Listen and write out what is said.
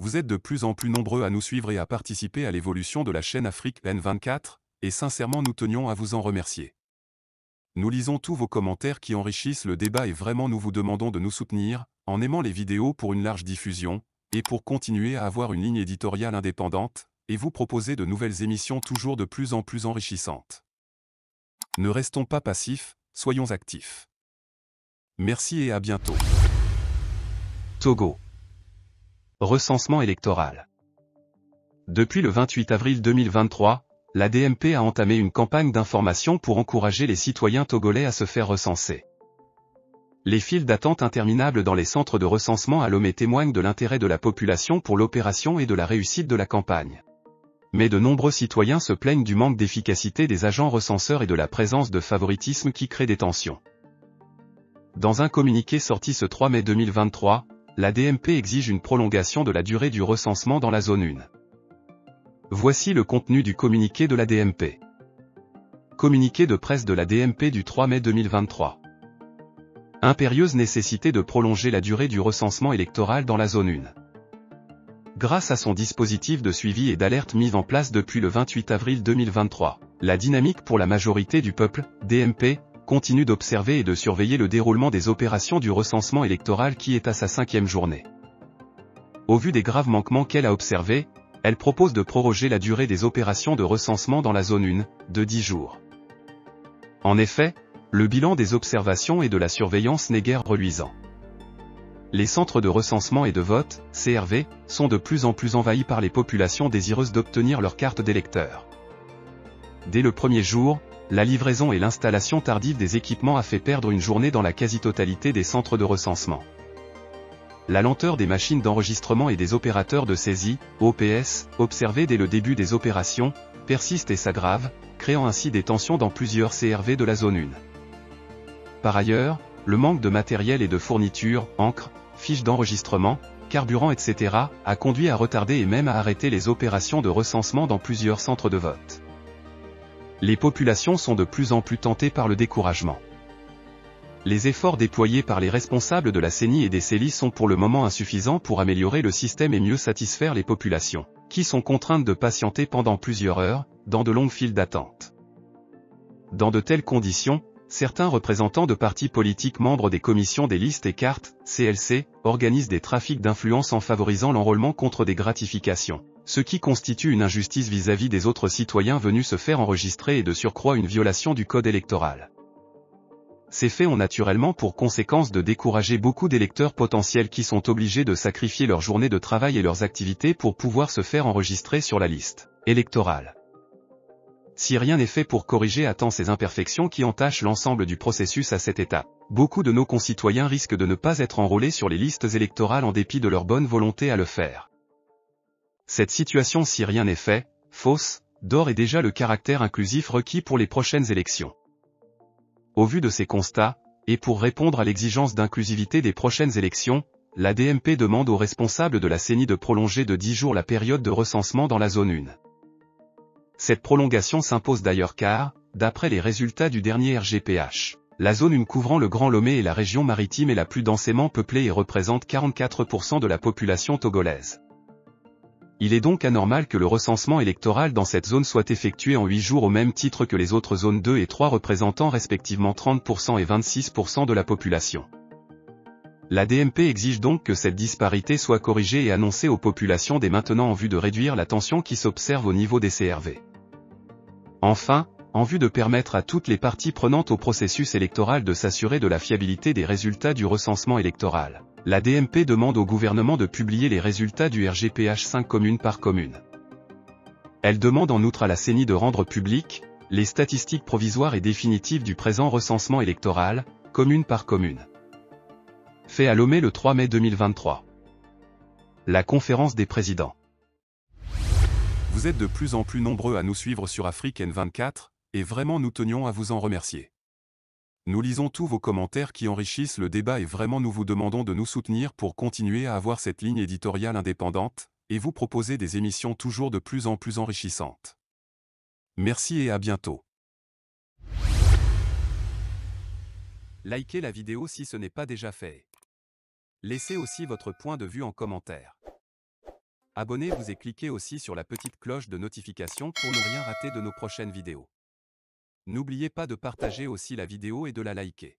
Vous êtes de plus en plus nombreux à nous suivre et à participer à l'évolution de la chaîne Afrique N24, et sincèrement nous tenions à vous en remercier. Nous lisons tous vos commentaires qui enrichissent le débat et vraiment nous vous demandons de nous soutenir, en aimant les vidéos pour une large diffusion, et pour continuer à avoir une ligne éditoriale indépendante, et vous proposer de nouvelles émissions toujours de plus en plus enrichissantes. Ne restons pas passifs, soyons actifs. Merci et à bientôt. Togo. Recensement électoral. Depuis le 28 avril 2023, la DMP a entamé une campagne d'information pour encourager les citoyens togolais à se faire recenser. Les files d'attente interminables dans les centres de recensement à Lomé témoignent de l'intérêt de la population pour l'opération et de la réussite de la campagne. Mais de nombreux citoyens se plaignent du manque d'efficacité des agents recenseurs et de la présence de favoritisme qui crée des tensions. Dans un communiqué sorti ce 3 mai 2023, la DMP exige une prolongation de la durée du recensement dans la zone 1. Voici le contenu du communiqué de la DMP. Communiqué de presse de la DMP du 3 mai 2023. Impérieuse nécessité de prolonger la durée du recensement électoral dans la zone 1. Grâce à son dispositif de suivi et d'alerte mis en place depuis le 28 avril 2023, la dynamique pour la majorité du peuple, DMP, continue d'observer et de surveiller le déroulement des opérations du recensement électoral qui est à sa 5e journée. Au vu des graves manquements qu'elle a observés, elle propose de proroger la durée des opérations de recensement dans la zone 1, de 10 jours. En effet, le bilan des observations et de la surveillance n'est guère reluisant. Les centres de recensement et de vote, CRV, sont de plus en plus envahis par les populations désireuses d'obtenir leur carte d'électeur. Dès le premier jour, la livraison et l'installation tardive des équipements a fait perdre une journée dans la quasi-totalité des centres de recensement. La lenteur des machines d'enregistrement et des opérateurs de saisie, OPS, observée dès le début des opérations, persiste et s'aggrave, créant ainsi des tensions dans plusieurs CRV de la zone 1. Par ailleurs, le manque de matériel et de fournitures, encre, fiches d'enregistrement, carburant etc. a conduit à retarder et même à arrêter les opérations de recensement dans plusieurs centres de vote. Les populations sont de plus en plus tentées par le découragement. Les efforts déployés par les responsables de la CENI et des CELI sont pour le moment insuffisants pour améliorer le système et mieux satisfaire les populations, qui sont contraintes de patienter pendant plusieurs heures, dans de longues files d'attente. Dans de telles conditions, certains représentants de partis politiques membres des commissions des listes et cartes, CLC, organisent des trafics d'influence en favorisant l'enrôlement contre des gratifications, ce qui constitue une injustice vis-à-vis des autres citoyens venus se faire enregistrer et de surcroît une violation du code électoral. Ces faits ont naturellement pour conséquence de décourager beaucoup d'électeurs potentiels qui sont obligés de sacrifier leur journée de travail et leurs activités pour pouvoir se faire enregistrer sur la liste électorale. Si rien n'est fait pour corriger à temps ces imperfections qui entachent l'ensemble du processus à cette étape, beaucoup de nos concitoyens risquent de ne pas être enrôlés sur les listes électorales en dépit de leur bonne volonté à le faire. Cette situation, si rien n'est fait, fausse, d'ores et déjà le caractère inclusif requis pour les prochaines élections. Au vu de ces constats, et pour répondre à l'exigence d'inclusivité des prochaines élections, la DMP demande aux responsables de la CENI de prolonger de 10 jours la période de recensement dans la zone 1. Cette prolongation s'impose d'ailleurs car, d'après les résultats du dernier RGPH, la zone 1 couvrant le Grand Lomé et la région maritime est la plus densément peuplée et représente 44% de la population togolaise. Il est donc anormal que le recensement électoral dans cette zone soit effectué en 8 jours au même titre que les autres zones 2 et 3 représentant respectivement 30% et 26% de la population. La DMP exige donc que cette disparité soit corrigée et annoncée aux populations dès maintenant en vue de réduire la tension qui s'observe au niveau des CRV. Enfin, en vue de permettre à toutes les parties prenantes au processus électoral de s'assurer de la fiabilité des résultats du recensement électoral, la DMP demande au gouvernement de publier les résultats du RGPH 5 commune par commune. Elle demande en outre à la CENI de rendre publiques les statistiques provisoires et définitives du présent recensement électoral, commune par commune. Fait à Lomé le 3 mai 2023. La conférence des présidents. Vous êtes de plus en plus nombreux à nous suivre sur Afrique N24, et vraiment nous tenions à vous en remercier. Nous lisons tous vos commentaires qui enrichissent le débat et vraiment nous vous demandons de nous soutenir pour continuer à avoir cette ligne éditoriale indépendante, et vous proposer des émissions toujours de plus en plus enrichissantes. Merci et à bientôt. Likez la vidéo si ce n'est pas déjà fait. Laissez aussi votre point de vue en commentaire. Abonnez-vous et cliquez aussi sur la petite cloche de notification pour ne rien rater de nos prochaines vidéos. N'oubliez pas de partager aussi la vidéo et de la liker.